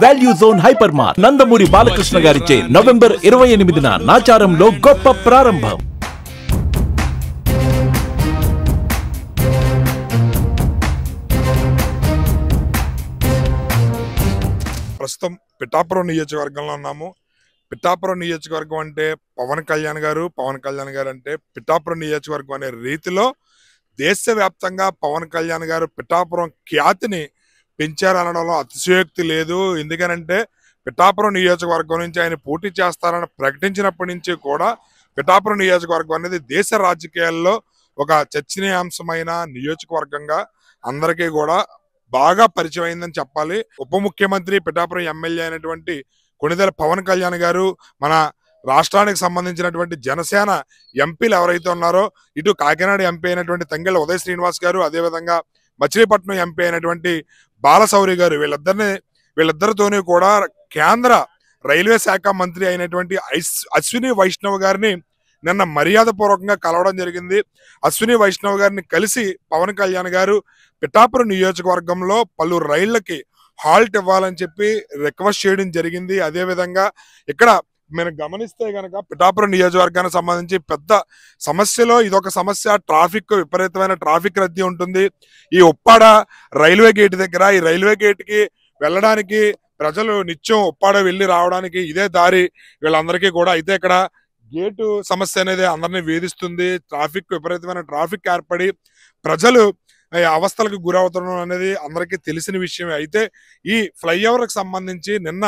Value zone hypermart Nandamuri Balakrishna గారిచే November 28న నాచారంలో గొప్ప ప్రారంభం. ప్రస్తుతం పిఠాపురం నియోజకవర్గంలో ఉన్నాము. పిఠాపురం నియోజకవర్గం అంటే పవన్ కళ్యాణ్ గారు అంటే పిఠాపురం నియోజకవర్గం అనే రీతిలో దేశవ్యాప్తంగా పవన్ కళ్యాణ్ గారు పిఠాపురం ఖ్యాతిని పెంచారనడంలో అతిశయోక్తి లేదు. ఎందుకనంటే పిఠాపురం నియోజకవర్గం నుంచి ఆయన పోటీ చేస్తారని ప్రకటించినప్పటి నుంచి కూడా పిఠాపురం నియోజకవర్గం అనేది దేశ రాజకీయాల్లో ఒక చర్చనీయాంశమైన నియోజకవర్గంగా అందరికీ కూడా బాగా పరిచయం అయిందని చెప్పాలి. ఉప ముఖ్యమంత్రి పిఠాపురం ఎమ్మెల్యే అయినటువంటి కొణిదెల పవన్ కళ్యాణ్ గారు, మన రాష్ట్రానికి సంబంధించినటువంటి జనసేన ఎంపీలు ఎవరైతే ఉన్నారో, ఇటు కాకినాడ ఎంపీ అయినటువంటి తంగెళ్ళ ఉదయ్ శ్రీనివాస్ గారు, అదేవిధంగా మచిలీపట్నం ఎంపీ అయినటువంటి బాలశౌరి గారు, వీళ్ళిద్దరితోనే కూడా కేంద్ర రైల్వే శాఖ మంత్రి అయినటువంటి అశ్విని వైష్ణవ్ గారిని నిన్న మర్యాద పూర్వకంగా కలవడం జరిగింది. అశ్విని వైష్ణవ్ గారిని కలిసి పవన్ కళ్యాణ్ గారు పిఠాపురం నియోజకవర్గంలో పలు రైళ్లకి హాల్ట్ ఇవ్వాలని చెప్పి రిక్వెస్ట్ చేయడం జరిగింది. అదేవిధంగా ఇక్కడ మనం గమనిస్తే గనక పిఠాపురం నియోజకవర్గానికి సంబంధించి పెద్ద సమస్యలో ఇదొక సమస్య. విపరీతమైన ట్రాఫిక్ రద్దీ ఉంటుంది. ఈ ఉప్పాడ రైల్వే గేట్ దగ్గర, ఈ రైల్వే గేట్ కి వెళ్ళడానికి ప్రజలు నిత్యం ఉప్పాడ వెళ్ళి రావడానికి ఇదే దారి వీళ్ళందరికీ కూడా. అయితే ఇక్కడ గేటు సమస్య అనేది అందరినీ వేధిస్తుంది. విపరీతమైన ట్రాఫిక్ ఏర్పడి ప్రజలు అవస్థలకు గురవుతుండడం అనేది అందరికీ తెలిసిన విషయమే. అయితే ఈ ఫ్లైఓవర్కి సంబంధించి నిన్న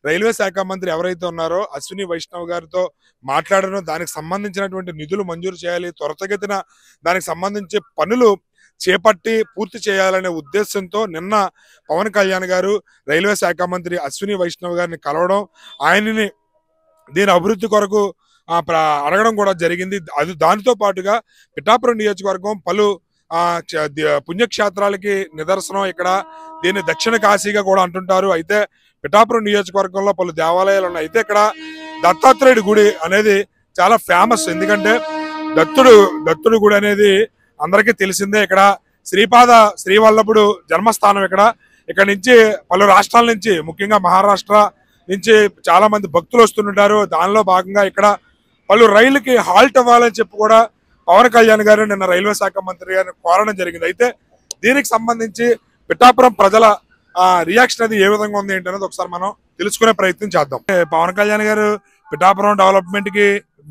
రైల్వే శాఖ మంత్రి ఎవరైతే ఉన్నారో అశ్విని వైష్ణవ్ గారితో మాట్లాడడం, దానికి సంబంధించినటువంటి నిధులు మంజూరు చేయాలి, త్వరితగతిన దానికి సంబంధించి పనులు చేపట్టి పూర్తి చేయాలనే ఉద్దేశంతో నిన్న పవన్ కళ్యాణ్ గారు రైల్వే శాఖ మంత్రి అశ్విని వైష్ణవ్ గారిని కలవడం, ఆయనని దీని అభివృద్ధి కొరకు అడగడం కూడా జరిగింది. దానితో పాటుగా పిఠాపురం నియోజకవర్గం పలు పుణ్యక్షేత్రాలకి నిదర్శనం. ఇక్కడ దీన్ని దక్షిణ కాశీగా కూడా అంటుంటారు. అయితే పిఠాపురం నియోజకవర్గంలో పలు దేవాలయాలు ఉన్నాయి. అయితే ఇక్కడ దత్తాత్రేయుడి గుడి అనేది చాలా ఫేమస్. ఎందుకంటే దత్తుడు గుడి అనేది అందరికీ తెలిసిందే. ఇక్కడ శ్రీవల్లభుడు జన్మస్థానం. ఇక్కడ నుంచి పలు రాష్ట్రాల నుంచి, ముఖ్యంగా మహారాష్ట్ర నుంచి చాలా మంది భక్తులు వస్తుంటారు. దానిలో భాగంగా ఇక్కడ పలు రైలుకి హాల్ట్ ఇవ్వాలని చెప్పి కూడా పవన్ కళ్యాణ్ గారు నిన్న రైల్వే శాఖ మంత్రి గారిని కోరడం జరిగింది. అయితే దీనికి సంబంధించి పిఠాపురం ప్రజల రియాక్షన్ అది ఏ విధంగా ఉంది ఏంటనేది ఒకసారి మనం తెలుసుకునే ప్రయత్నం చేద్దాం. పవన్ కళ్యాణ్ గారు పిఠాపురం డెవలప్మెంట్ కి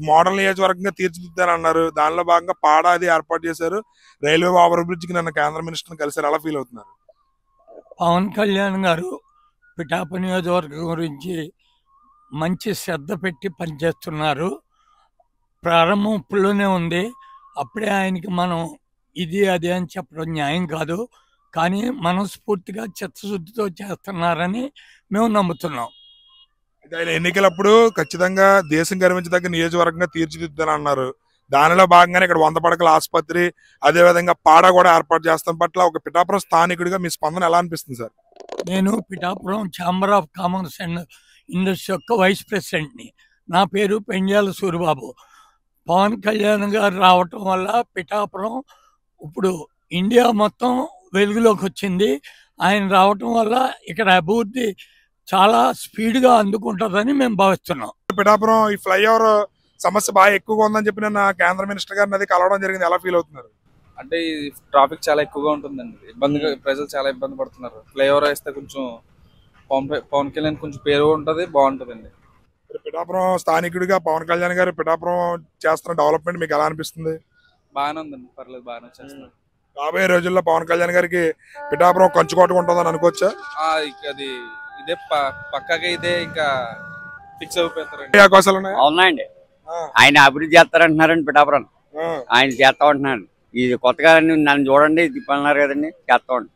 మోడల్ నియోజకవర్గంగా తీర్చిదిద్దారన్నారు. దానిలో భాగంగా పాడ అది ఏర్పాటు చేశారు. రైల్వే ఓవర్ బ్రిడ్జ్ కి నిన్న కేంద్ర మినిస్టర్ కలిసారు. ఎలా ఫీల్ అవుతున్నారు? పవన్ కళ్యాణ్ గారు పిఠాపురం నియోజకవర్గం గురించి మంచి శ్రద్ధ పెట్టి పనిచేస్తున్నారు. ప్రారంభం ఇప్పుడులోనే ఉంది. అప్పుడే ఆయనకి మనం ఇది అది అని చెప్పడం న్యాయం కాదు. కానీ మనస్ఫూర్తిగా చిత్తశుద్ధితో చేస్తున్నారని మేము నమ్ముతున్నాం. ఆయన ఎన్నికలప్పుడు ఖచ్చితంగా దేశం గర్వించదగ్గ నియోజకవర్గంగా తీర్చిదిద్దని అన్నారు. దానిలో భాగంగానే ఇక్కడ 100 పడకల ఆసుపత్రి, అదేవిధంగా పాడ కూడా ఏర్పాటు చేస్తాం పట్ల ఒక పిఠాపురం స్థానికుడిగా మీ స్పందన ఎలా అనిపిస్తుంది సార్? నేను Pithapuram chamber of commerce and industry యొక్క వైస్ ప్రెసిడెంట్ని. నా పేరు పెండ్యాల సూరిబాబు. పవన్ కళ్యాణ్ గారు రావటం వల్ల పిఠాపురం ఇప్పుడు ఇండియా మొత్తం వెలుగులోకి వచ్చింది. ఆయన రావటం వల్ల ఇక్కడ అభివృద్ధి చాలా స్పీడ్గా అందుకుంటుందని మేము భావిస్తున్నాం. పిఠాపురం ఈ ఫ్లైఓవర్ సమస్య బాగా ఎక్కువగా ఉందని చెప్పి నిన్న కేంద్ర మినిస్టర్ గారిని అది కలవడం జరిగింది. ఎలా ఫీల్ అవుతున్నారు? అంటే ఈ ట్రాఫిక్ చాలా ఎక్కువగా ఉంటుందండి. ఇబ్బందిగా ప్రజలు చాలా ఇబ్బంది పడుతున్నారు. ఫ్లైఓవర్ వేస్తే కొంచెం పవన్ కళ్యాణ్ కొంచెం పేరు ఉంటుంది, బాగుంటుందండి. పిఠాపురం స్థానికుడిగా పవన్ కళ్యాణ్ గారు పిఠాపురం చేస్తున్న డెవలప్మెంట్ మీకు ఎలా అనిపిస్తుంది? బాగానే ఉందండి, పర్లేదు, బాగానే చేస్తున్నారు. రాబోయే రోజుల్లో పవన్ కళ్యాణ్ గారికి పిఠాపురం కంచుకోటగా ఉంటుందని అనుకోవచ్చా? అది ఇదే పక్కాగా ఇదే ఇంకా ఫిక్స్ అయిపోతారండి. అవకాశాలు ఉన్నాయి. అవునండి, ఆయన అభివృద్ధి చేస్తారంటున్నారండి. పిఠాపురం ఆయన చేస్తా ఉంటున్నాడు. ఇది కొత్తగా నన్ను చూడండి తిప్పన్నారు కదండి, చేస్తా ఉంటు.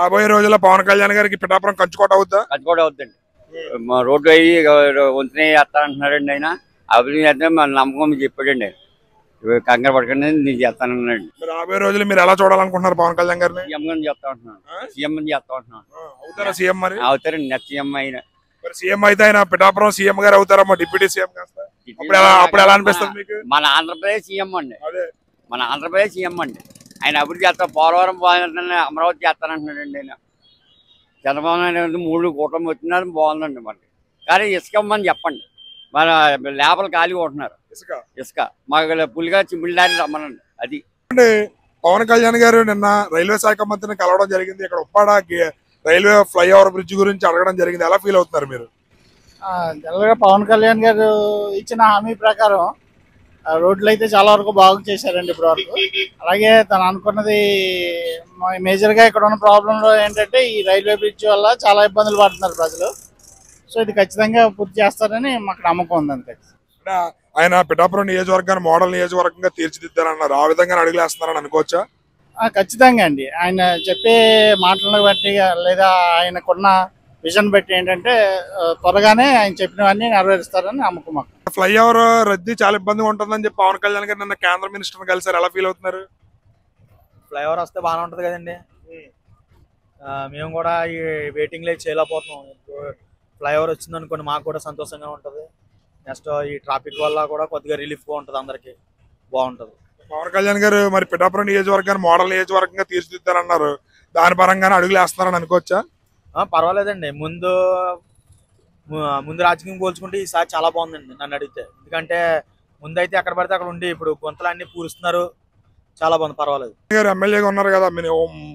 రాబోయే రోజుల్లో పవన్ కళ్యాణ్ గారికి పిఠాపురం కంచుకోట అవుద్దా? కంచుకోట అవుద్దండి. రోడ్డు అయ్యి వంతునే చేస్తానంటున్నాడండి. ఆయన అభివృద్ధి చేస్తే మన నమ్మకం చెప్పాడండి. కంగారు పడకండి, నేను చేస్తానన్నాడు. రాబోయే రోజులు మీరు ఎలా చూడాలనుకుంటున్నారు పవన్ కళ్యాణ్ గారిని? సీఎం గారిని చేస్తా ఉంటున్నాను. సీఎం అని చేస్తా ఉంటున్నాను. అవుతారా సీఎం? మరి అవుతారండి. నెక్స్ట్ సీఎం అయినా సీఎం అయితే ఆయన పిఠాపురం సీఎం గారు అవుతారమ్మా, డిప్యూటీ సీఎం కాస్త. అప్పుడు ఎలా అనిపిస్తుంది మీకు? మన ఆంధ్రప్రదేశ్ సీఎం అండి. మన ఆంధ్రప్రదేశ్ సీఎం అండి. ఆయన అభివృద్ధి చేస్తా, పోలవరం బాగుంటుందని అమరావతి చేస్తానంటున్నాడండి. ఆయన చంద్రబాబు నాయుడు 3 కూటమి వచ్చినా బాగుందండి మనకి. కానీ ఇసుక ఇమ్మని చెప్పండి, మన లేబర్లు ఖాళీగా ఉంటున్నారు. ఇసుక మాకు పులిగా చిమ్మిళ్ళారి రమ్మనండి. అది పవన్ కళ్యాణ్ గారు నిన్న రైల్వే శాఖ మంత్రిని కలవడం జరిగింది. ఇక్కడ ఉప్పాడ రైల్వే ఫ్లైఓవర్ బ్రిడ్జ్ గురించి అడగడం జరిగింది. ఎలా ఫీల్ అవుతున్నారు మీరు? జనరల్గా పవన్ కళ్యాణ్ గారు ఇచ్చిన హామీ ప్రకారం రోడ్లు అయితే చాలా వరకు బాగు చేశారండి ఇప్పటి వరకు. అలాగే తను అనుకున్నది మేజర్గా ఇక్కడ ఉన్న ప్రాబ్లంలో ఏంటంటే ఈ రైల్వే బ్రిడ్జ్ వల్ల చాలా ఇబ్బందులు పడుతున్నారు ప్రజలు. సో ఇది ఖచ్చితంగా పూర్తి చేస్తారని మాకు నమ్మకం ఉంది. అంతే. ఆయన పిఠాపురం నియోజకవర్గాన్ని మోడల్ నియోజకవర్గంగా తీర్చిదిద్దారన్నారు. ఆ విధంగా అడుగులేస్తున్నారని అనుకోవచ్చా? ఖచ్చితంగా అండి. ఆయన చెప్పే మాటలను బట్టి లేదా ఆయనకున్న విజన్ బట్టి ఏంటంటే త్వరగానే ఆయన చెప్పినవన్నీ నెరవేరుస్తారని నమ్మకం మాకు. ఫ్లైఓవర్ రద్దీ చాలా ఇబ్బందిగా ఉంటుందని చెప్పి పవన్ కళ్యాణ్ గారు నిన్న కేంద్ర మినిస్టర్ కలిసారు. ఎలా ఫీల్ అవుతున్నారు? ఫ్లైఓవర్ వస్తే బాగానే ఉంటుంది కదండి. మేము కూడా ఈ వెయిటింగ్ లైట్ చేయలేకపోతున్నాం. ఫ్లైఓవర్ వచ్చింది అనుకోండి మాకు కూడా సంతోషంగా ఉంటుంది. నెక్స్ట్ ఈ ట్రాఫిక్ వల్ల కూడా కొద్దిగా రిలీఫ్గా ఉంటుంది, అందరికి బాగుంటుంది. పవన్ కళ్యాణ్ గారు మరి పిఠాపురం నియోజకవర్గాన్ని మోడల్ నియోజకవర్గంగా తీర్చిదిద్దారన్నారు. దాని పరంగానే అడుగులు వేస్తున్నారని అనుకోవచ్చా? పర్వాలేదండి. ముందు రాజకీయం పోల్చుకుంటే ఈసారి చాలా బాగుందండి నన్ను అడిగితే. ఎందుకంటే ముందైతే ఎక్కడ పడితే అక్కడ ఉండి ఇప్పుడు గుంతలన్నీ పూరుస్తున్నారు. చాలా బాగుంది, పర్వాలేదు. ఎమ్మెల్యేగా ఉన్నారు కదా, మీరు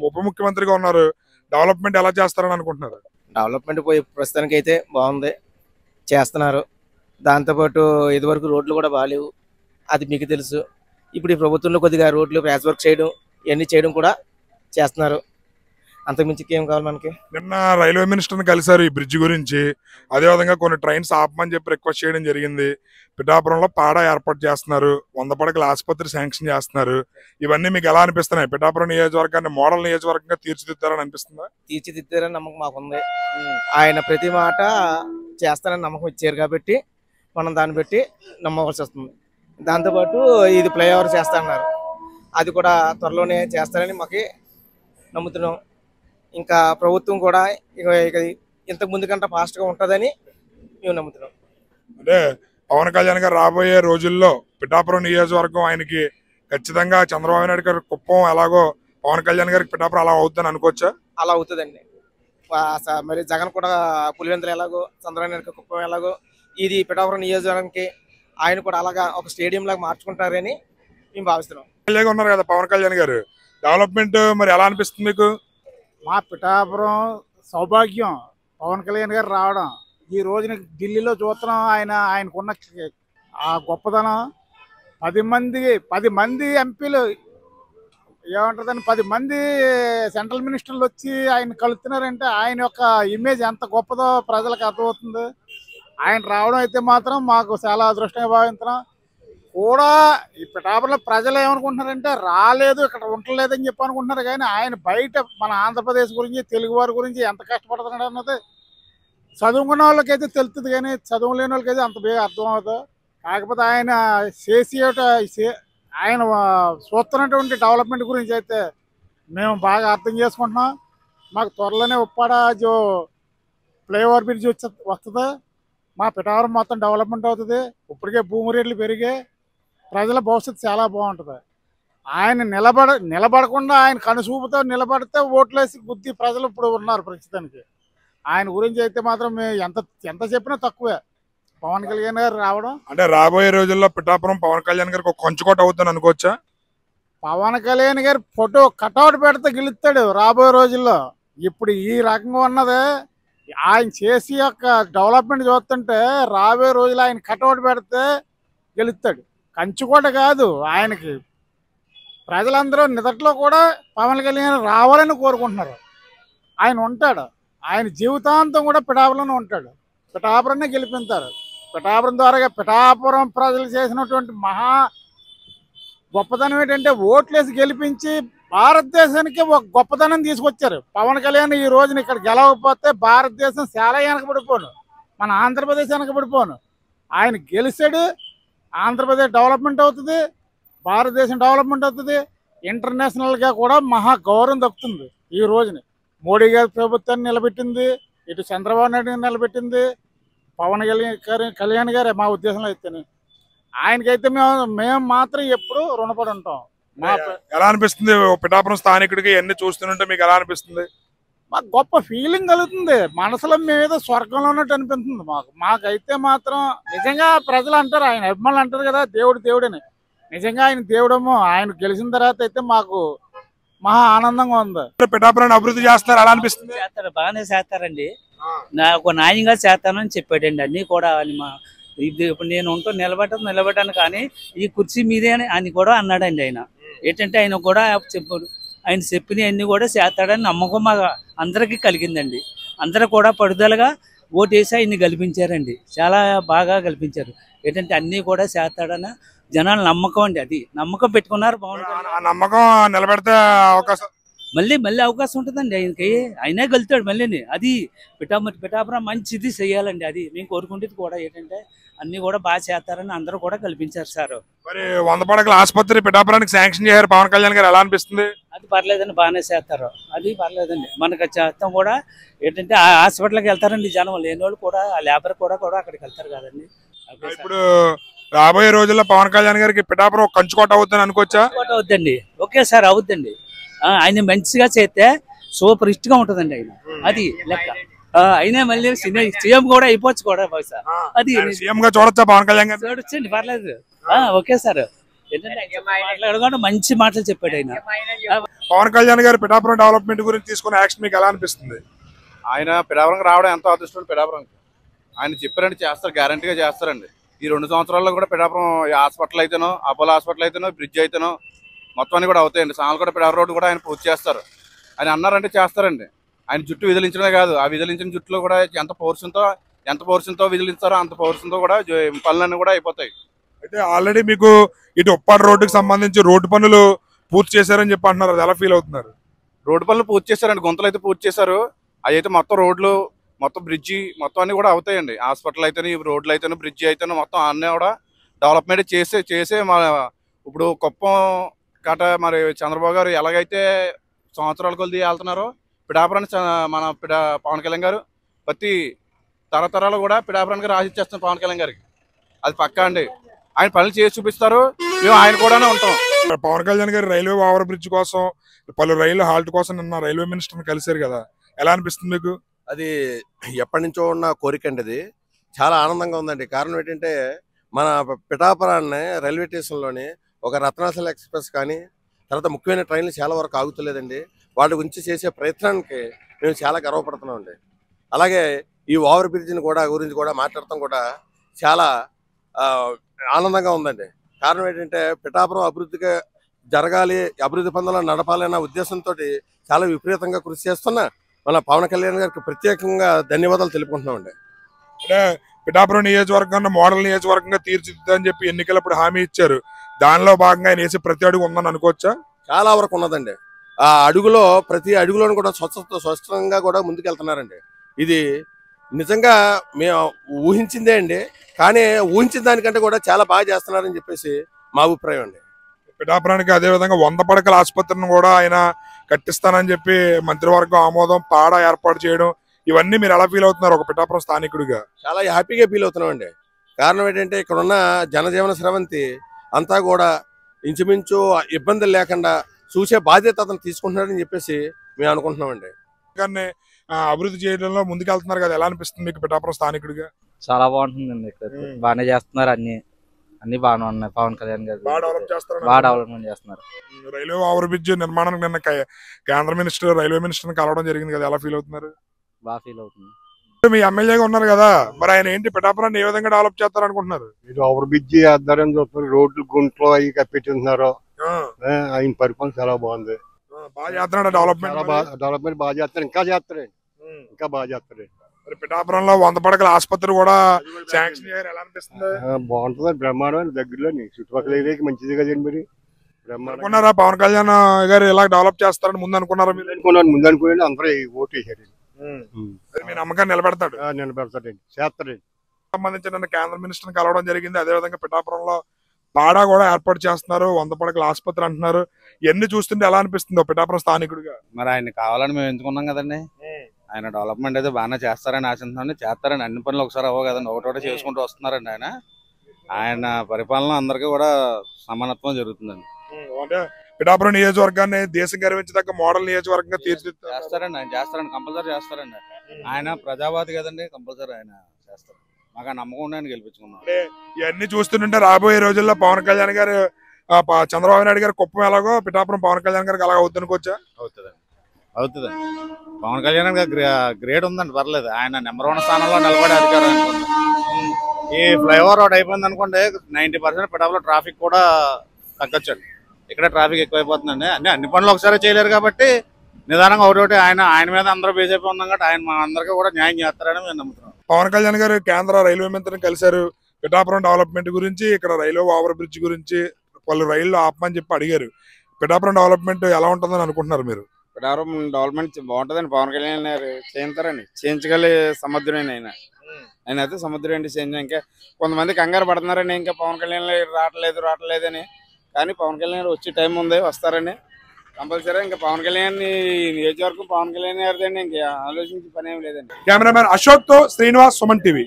ఉప ముఖ్యమంత్రిగా ఉన్నారు. డెవలప్మెంట్ ఎలా చేస్తారని అనుకుంటున్నారు? డెవలప్మెంట్ ప్రస్తుతానికి అయితే బాగుంది, చేస్తున్నారు. దాంతోపాటు ఇదివరకు రోడ్లు కూడా బాగాలేవు, అది మీకు తెలుసు. ఇప్పుడు ఈ ప్రభుత్వంలో కొద్దిగా రోడ్లు ప్యాచ్ వర్క్ చేయడం ఇవన్నీ చేయడం కూడా చేస్తున్నారు. అంతకుమించి ఏం కావాలి మనకి? నిన్న రైల్వే మినిస్టర్ని కలిసారు ఈ బ్రిడ్జ్ గురించి. అదేవిధంగా కొన్ని ట్రైన్స్ ఆపమని చెప్పి రిక్వెస్ట్ చేయడం జరిగింది. పిఠాపురంలో పాడ ఏర్పాటు చేస్తున్నారు, 100 పడకల ఆసుపత్రి శాంక్షన్ చేస్తున్నారు. ఇవన్నీ మీకు ఎలా అనిపిస్తున్నాయి? పిఠాపురం నియోజకవర్గాన్ని మోడల్ నియోజకవర్గంగా తీర్చిదిద్దారని అనిపిస్తుందా? తీర్చిదిద్దారని నమ్మకం మాకుంది. ఆయన ప్రతి మాట చేస్తారని నమ్మకం ఇచ్చారు కాబట్టి మనం దాన్ని బట్టి నమ్మవలసి వస్తుంది. దాంతోపాటు ఇది ఫ్లైఓవర్ చేస్తారన్నారు, అది కూడా త్వరలోనే చేస్తారని మాకు నమ్ముతున్నాం. ఇంకా ప్రభుత్వం కూడా ఇక ఇంతకు ముందు కంటే ఫాస్ట్గా ఉంటుందని మేము నమ్ముతున్నాం. అంటే పవన్ కళ్యాణ్ గారు రాబోయే రోజుల్లో పిఠాపురం నియోజకవర్గం ఆయనకి ఖచ్చితంగా చంద్రబాబు నాయుడు గారి కుప్పం ఎలాగో పవన్ కళ్యాణ్ గారికి పిఠాపురం అలా అవుతుందని అనుకోవచ్చా? అలా అవుతుందండి. మరి జగన్ కూడా పులివెందులు ఎలాగో, చంద్రబాబు నాయుడు కుప్పం ఎలాగో, ఇది పిఠాపురం నియోజకవర్గానికి ఆయన కూడా అలాగా ఒక స్టేడియం లాగా మార్చుకుంటారని మేము భావిస్తున్నాం. ఎమ్మెల్యేగా ఉన్నారు కదా పవన్ కళ్యాణ్ గారు, డెవలప్మెంట్ మరి ఎలా అనిపిస్తుంది మీకు? మా పిఠాపురం సౌభాగ్యం పవన్ కళ్యాణ్ గారు రావడం. ఈ రోజున ఢిల్లీలో చూస్తున్నాం ఆయనకున్న ఆ గొప్పదనం. 10 మంది ఎంపీలు ఏమంటుందని 10 మంది సెంట్రల్ మినిస్టర్లు వచ్చి ఆయన కలుస్తున్నారంటే ఆయన యొక్క ఇమేజ్ ఎంత గొప్పదో ప్రజలకు అర్థమవుతుంది. ఆయన రావడం అయితే మాత్రం మాకు చాలా అదృష్టంగా భావిస్తున్నాం. కూడా ఈ పిఠాపురంలో ప్రజలు ఏమనుకుంటున్నారంటే రాలేదు, ఇక్కడ ఉండలేదని చెప్పి అనుకుంటున్నారు. కానీ ఆయన బయట మన ఆంధ్రప్రదేశ్ గురించి, తెలుగు వారి గురించి ఎంత కష్టపడుతున్నాడు అన్నది చదువుకున్న వాళ్ళకైతే తెలుస్తుంది, కానీ చదువు లేని వాళ్ళకైతే అంత బాగా అర్థం అవుతుంది. కాకపోతే ఆయన ఆయన చూస్తున్నటువంటి డెవలప్మెంట్ గురించి అయితే మేము బాగా అర్థం చేసుకుంటున్నాం. మాకు త్వరలోనే ఉప్పాడ ఫ్లైఓవర్ బ్రిడ్జ్ వస్తుంది. మా పిఠాపురం మొత్తం డెవలప్మెంట్ అవుతుంది. ఇప్పటికే భూమి రేట్లు పెరిగాయి, ప్రజల భవిష్యత్తు చాలా బాగుంటుంది. ఆయన నిలబడకుండా ఆయన కనుసూపుతో నిలబడితే ఓట్లేసి బుద్ధి ప్రజలు ఇప్పుడు ఉన్నారు ప్రస్తుతానికి. ఆయన గురించి అయితే మాత్రం మేము ఎంత చెప్పినా తక్కువే. పవన్ కళ్యాణ్ గారు రావడం అంటే రాబోయే రోజుల్లో పిఠాపురం పవన్ కళ్యాణ్ గారికి ఒక కొంచుకోట అవుతుందని అనుకోవచ్చా? పవన్ కళ్యాణ్ గారి ఫోటో కటౌట్ పెడితే గెలుస్తాడు రాబోయే రోజుల్లో. ఇప్పుడు ఈ రకంగా ఉన్నదే ఆయన చేసి యొక్క డెవలప్మెంట్ చూస్తుంటే రాబోయే రోజులు ఆయన కటౌట్ పెడితే గెలుస్తాడు. కంచుకోట కాదు, ఆయనకి ప్రజలందరూ నిదట్లో కూడా పవన్ కళ్యాణ్ రావాలని కోరుకుంటున్నారు. ఆయన ఉంటాడు, ఆయన జీవితాంతం కూడా పిఠాపురంలో ఉంటాడు. పిఠాపురాన్ని గెలిపిస్తారు. పిఠాపురం ద్వారా పిఠాపురం ప్రజలు చేసినటువంటి మహా గొప్పతనం ఏంటంటే ఓట్లేసి గెలిపించి భారతదేశానికి ఒక గొప్పతనం తీసుకొచ్చారు. పవన్ కళ్యాణ్ ఈ రోజున ఇక్కడ గెలవకపోతే భారతదేశం చాలా వెనకబడిపోను, మన ఆంధ్రప్రదేశ్ వెనకబడిపోను. ఆయన గెలిచాడు, ఆంధ్రప్రదేశ్ డెవలప్మెంట్ అవుతుంది, భారతదేశం డెవలప్మెంట్ అవుతుంది. ఇంటర్నేషనల్గా కూడా మహా గౌరవం దక్కుతుంది. ఈ రోజున మోడీ గారి ప్రభుత్వాన్ని నిలబెట్టింది, ఇటు చంద్రబాబు నాయుడు నిలబెట్టింది పవన్ కళ్యాణ్ గారే. మా ఉద్దేశంలో అయితేనే ఆయనకైతే మేము మాత్రం ఎప్పుడు రుణపడి ఉంటాం. ఎలా అనిపిస్తుంది పిఠాపురం స్థానికుడికి ఎన్ని చూస్తుంటే మీకు ఎలా అనిపిస్తుంది? మాకు గొప్ప ఫీలింగ్ కలుగుతుంది. మనసులో మేమేదో స్వర్గంలో ఉన్నట్టు అనిపిస్తుంది మాకైతే మాత్రం. నిజంగా ప్రజలు అంటారు, ఆయన అభిమానులు అంటారు కదా దేవుడని. నిజంగా ఆయన దేవుడేమో. ఆయన గెలిచిన తర్వాత అయితే మాకు మహా ఆనందంగా ఉంది. పిఠాపురాన్ని అభివృద్ధి చేస్తున్నారు, ఎలా అనిపిస్తుంది? చేస్తారు, బాగానే చేస్తారండి. నాకు న్యాయంగా చేస్తానని చెప్పాడండి. అన్ని కూడా ఇది ఇప్పుడు నేను నిలబెట్టాను కానీ ఈ కుర్చీ మీదే అని ఆయన కూడా అన్నాడండి. ఆయన ఏంటంటే ఆయన కూడా చెప్పాడు, ఆయన చెప్పిన అన్ని కూడా చేస్తాడని నమ్మకం మా అందరికీ కలిగిందండి. అందరూ కూడా పడుదలగా ఓటేసి ఆయన్ని గెలిపించారండి. చాలా బాగా గెలిపించారు. ఏంటంటే అన్నీ కూడా చేస్తాడని జనాల నమ్మకం అండి. అది నమ్మకం పెట్టుకున్నారు. నమ్మకం నిలబెడితే అవకాశం మళ్ళీ అవకాశం ఉంటుందండి ఆయనకి. ఆయనే గెలుతాడు మళ్ళీ. అది పిఠాపురం మంచిది చెయ్యాలండి. అది మేము కోరుకుంటేది కూడా ఏంటంటే అన్ని కూడా బాగా చేస్తారని అందరూ కూడా కల్పించారు సార్. మరి 100 పడకల ఆసుపత్రి పిఠాపురానికి శాంక్షన్ చేశారు పవన్ కళ్యాణ్ గారు, ఎలా అనిపిస్తుంది? అది పర్లేదండి, బాగానే చేస్తారు. అది పర్లేదండి. మనకు చేస్తాం కూడా ఏంటంటే ఆ హాస్పిటల్కి వెళ్తారండి జనం. లేని వాళ్ళు కూడా ఆ లేబర్ కూడా అక్కడికి వెళ్తారు కదండి. ఇప్పుడు రాబోయే రోజుల్లో పవన్ కళ్యాణ్ గారికి పిఠాపురం కంచుకోట అవుతుందని అనుకోవచ్చా? అవుద్దండి, ఓకే సార్, అవుద్దండి. ఆయన మంచిగా చేస్తే సూపర్ ఇస్ట్ గా ఉంటదండి ఆయన. అది లెక్క. అయినా మళ్ళీ సీఎం కూడా అయిపోవచ్చు కూడా బహుశా. అది సీఎం గా చూడొచ్చా పవన్ కళ్యాణ్ గారు? చూడొచ్చండి, పర్లేదు. Okay sir. మాట్లాడకుండా మంచి మాటలు చెప్పాడు ఆయన. పవన్ కళ్యాణ్ గారు పిఠాపురం డెవలప్మెంట్ గురించి తీసుకున్న యాక్షన్ మీకు ఎలా అనిపిస్తుంది? ఆయన పిఠాపురంకి రావడం ఎంతో అదృష్టం. పిఠాపురంకి ఆయన చెప్పారంటే చేస్తారు, గ్యారంటీగా చేస్తారండి. ఈ 2 సంవత్సరాల్లో కూడా పిఠాపురం హాస్పిటల్ అయితేనో, అపోలో హాస్పిటల్ అయితేనో, బ్రిడ్జ్ అయితేనో మొత్తం అన్ని కూడా అవుతాయండి. సామలకోట పిఠాపురం రోడ్డు కూడా ఆయన పూర్తి చేస్తారు. ఆయన అన్నారంటే చేస్తారండి. ఆయన జుట్టు విదిలించడమే కాదు, ఆ విదిలించిన జుట్టులో కూడా ఎంత పౌరుషంతో విదిలిస్తారో అంత పౌరుషంతో కూడా పనులన్నీ కూడా అయిపోతాయి. అయితే ఆల్రెడీ మీకు ఇటు ఉప్పాడు రోడ్డుకి సంబంధించి రోడ్డు పనులు పూర్తి చేశారని చెప్పి అంటున్నారు, అది ఎలా ఫీల్ అవుతున్నారు? రోడ్డు పనులు పూర్తి చేశారండి, గుంతలు అయితే పూర్తి చేశారు. అవి అయితే మొత్తం రోడ్లు, మొత్తం బ్రిడ్జి మొత్తం అన్ని కూడా అవుతాయండి. హాస్పిటల్ అయితేనే, రోడ్లు అయితేనే, బ్రిడ్జి అయితేనే మొత్తం అన్నీ కూడా డెవలప్మెంట్ చేసే ఇప్పుడు కుప్పం కట మరి చంద్రబాబు గారు ఎలాగైతే సంవత్సరాల కొద్ది వెళ్తున్నారో పిఠాపురాన్ని మన పవన్ కళ్యాణ్ గారు ప్రతి తరతరాలు కూడా పిఠాపురానికి రాసిచ్చేస్తాం పవన్ కళ్యాణ్ గారికి. అది పక్కా అండి. ఆయన పనులు చేసి చూపిస్తారు, మేము ఆయన కూడానే ఉంటాం. పవన్ కళ్యాణ్ గారు రైల్వే ఓవర్ బ్రిడ్జ్ కోసం, పలు రైలు హాల్ట్ కోసం నిన్న రైల్వే మినిస్టర్ని కలిశారు కదా, ఎలా అనిపిస్తుంది మీకు? అది ఎప్పటి నుంచో ఉన్న కోరిక అండి. అది చాలా ఆనందంగా ఉందండి. కారణం ఏంటంటే మన పిఠాపురాన్ని రైల్వే స్టేషన్లోని ఒక రత్నాచల ఎక్స్ప్రెస్ కానీ తర్వాత ముఖ్యమైన ట్రైన్లు చాలా వరకు ఆగుతలేదండి. వాటి గురించి చేసే ప్రయత్నానికి మేము చాలా గర్వపడుతున్నాం అండి. అలాగే ఈ ఓవర్ బ్రిడ్జిని గురించి కూడా మాట్లాడటం కూడా చాలా ఆనందంగా ఉందండి. కారణం ఏంటంటే పిఠాపురం అభివృద్ధిగా జరగాలి, అభివృద్ధి పనులు నడపాలన్న ఉద్దేశంతో చాలా విపరీతంగా కృషి చేస్తున్న మన పవన్ కళ్యాణ్ గారికి ప్రత్యేకంగా ధన్యవాదాలు తెలుపుకుంటున్నామండి. అంటే పిఠాపురం నియోజకవర్గాన్ని మోడల్ నియోజకవర్గంగా తీర్చిదిద్దని చెప్పి ఎన్నికలప్పుడు హామీ ఇచ్చారు. దానిలో భాగంగా ఆయన వేసే ప్రతి అడుగు ఉందని అనుకోవచ్చా? చాలా వరకు ఉన్నదండి. ఆ అడుగులో ప్రతి అడుగులోనూ కూడా స్వచ్ఛంగా కూడా ముందుకెళ్తున్నారండి. ఇది నిజంగా మేము ఊహించిందే అండి. కానీ ఊహించిన దానికంటే కూడా చాలా బాగా చేస్తున్నారని చెప్పేసి మా అభిప్రాయం అండి. పిఠాపురానికి అదేవిధంగా 100 పడకల ఆసుపత్రిని కూడా ఆయన కట్టిస్తానని చెప్పి మంత్రివర్గం ఆమోదం, పాడ ఏర్పాటు చేయడం, ఇవన్నీ మీరు ఎలా ఫీల్ అవుతున్నారు ఒక పిఠాపురం స్థానికుడిగా? చాలా హ్యాపీగా ఫీల్ అవుతున్నామండి. కారణం ఏంటంటే ఇక్కడ ఉన్న జనజీవన స్రవంతి అంతా కూడా ఇంచుమించు ఇబ్బందులు లేకుండా చూసే బాధ్యత అతను తీసుకుంటున్నాడని చెప్పేసి మేము అనుకుంటున్నామండి. కానీ అభివృద్ధి చేయడంలో ముందుకెళ్తున్నారు కదా, ఎలా అనిపిస్తుంది మీకు పిఠాపురం స్థానికుడిగా? చాలా బాగుంటుందండి. ఇక్కడ బాగానే చేస్తున్నారు, అన్ని బాగానే ఉన్నాయి. పవన్ కళ్యాణ్ గారు బాగా డెవలప్మెంట్ చేస్తున్నారు. రైల్వే ఓవర్ బ్రిడ్జ్ నిర్మాణానికి నిన్న కేంద్ర మినిస్టర్, రైల్వే మినిస్టర్ కలవడం జరిగింది కదా, ఎలా ఫీల్ అవుతున్నారు? బాగా ఫీల్ అవుతుంది. మీ ఎమ్మెల్యేగా ఉన్నారు కదా, మరి ఆయన ఏంటి పిఠాపురాన్ని ఏ విధంగా డెవలప్ చేస్తారు అనుకుంటున్నారు? ఇది ఓవర్ బ్రిడ్జి వేద్దారని చూస్తున్నారు, రోడ్లు గుంట్లో అవి కప్పెట్టింటున్నారు. ఆయన పరిపాలన చాలా బాగుంది, బాగా చేస్తున్నాడు. డెవలప్మెంట్ బాగా చేస్తారు, ఇంకా చేస్తారండి, ఇంకా బాగా చేస్తారండి. మరి పిఠాపురంలో 100 పడకల ఆసుపత్రి కూడా శాంక్షన్ చేయాలి, ఎలా అనిపిస్తుంది? బాగుంటుంది, బ్రహ్మాండం. దగ్గరలోని చుట్టుపక్కల ఏరియాకి మంచిది కదండి. మరి అనుకున్నారా పవన్ కళ్యాణ్ గారు ఇలా డెవలప్ చేస్తారని ముందు అనుకున్నారా? ముందు అనుకుని అందరూ ఓటు వేసారు. మీ నమ్మకాన్ని నిలబెడతాడు, నిలబెడతాడండి, చేస్తాడండి. సంబంధించిన కేంద్ర మినిస్టర్ కలవడం జరిగింది. అదేవిధంగా పిఠాపురంలో పాడా కూడా ఏర్పాటు చేస్తున్నారు, 100 పడకల ఆసుపత్రి అంటున్నారు. ఇవన్నీ చూస్తుంటే ఎలా అనిపిస్తుందో పిఠాపురం స్థానికుడిగా? మరి ఆయన కావాలని మేము ఎంచుకున్నాం కదండి. ఆయన డెవలప్మెంట్ అయితే బాగానే చేస్తారని ఆశిస్తున్నాను. చేస్తారని అన్ని పనులు ఒకసారి అవ్వ కదండి, ఒకటి చేసుకుంటూ వస్తున్నారండి. ఆయన పరిపాలన అందరికీ కూడా సమానత్వం జరుగుతుందండి. అంటే పిఠాపురం నియోజకవర్గాన్ని దేశం గర్వించదగ్గ మోడల్ నియోజకవర్గంగా తీర్చిదిద్దారు. చేస్తారండి, ఆయన చేస్తారండి, కంపల్సరీ చేస్తారండి. ఆయన ప్రజావాది కదండి, కంపల్సరీ ఆయన చేస్తారు. మాకు ఆ నమ్మకం ఉండి ఆయన గెలిపించుకున్నాం. ఇవన్నీ చూస్తుంటే రాబోయే రోజుల్లో పవన్ కళ్యాణ్ గారు చంద్రబాబు నాయుడు గారు కుప్పం ఎలాగో పిఠాపురం పవన్ కళ్యాణ్ గారికి అలాగ అవుతుందనుకోవచ్చా? అవుతుందండి. పవన్ కళ్యాణ్ గ్రేడ్ ఉందండి, పర్లేదు. ఆయన నెంబర్ 1 స్థానంలో నిలబడే అధికారం అనుకోండి. ఈ ఫ్లైఓవర్ రోడ్ అయిపోయింది అనుకోండి, 90% పిఠాపురం ట్రాఫిక్ కూడా తగ్గొచ్చండి. ఇక్కడ ట్రాఫిక్ ఎక్కువైపోతుందండి. అన్ని పనులు ఒకసారి చేయలేరు కాబట్టి నిదానంగా ఒకటి ఆయన మీద అందరూ బీజేపీ ఉన్నాం కాబట్టి ఆయన మా అందరికీ కూడా న్యాయం చేస్తారని మేము నమ్ముతున్నాం. పవన్ కళ్యాణ్ గారు కేంద్ర రైల్వే మంత్రిని కలిశారు. పిఠాపురం డెవలప్మెంట్ గురించి, ఇక్కడ రైల్వే ఓవర్ బ్రిడ్జ్ గురించి వాళ్ళు రైళ్లు ఆపమని చెప్పి అడిగారు. పిఠాపురం డెవలప్మెంట్ ఎలా ఉంటుందని అనుకుంటున్నారు మీరు? పిఠాపురం డెవలప్మెంట్ బాగుంటుందండి. పవన్ కళ్యాణ్ గారు చేయించారండి, చేయించగలి సముద్రం ఆయన అయితే సముద్రం అండి చేయించాం. ఇంకా కొంతమంది కంగారు పడుతున్నారండి, ఇంకా పవన్ కళ్యాణ్ రావట్లేదు అని. కానీ పవన్ కళ్యాణ్ వచ్చే టైం ఉంది, వస్తారని కంపల్సరీ. ఇంకా పవన్ కళ్యాణ్ నియోజకవర్గం పవన్ కళ్యాణ్ గారిదండి, ఇంకా ఆలోచించే పని ఏం లేదండి. కెమెరామెన్ అశోక్ తో శ్రీనివాస్, సుమన్ టీవీ.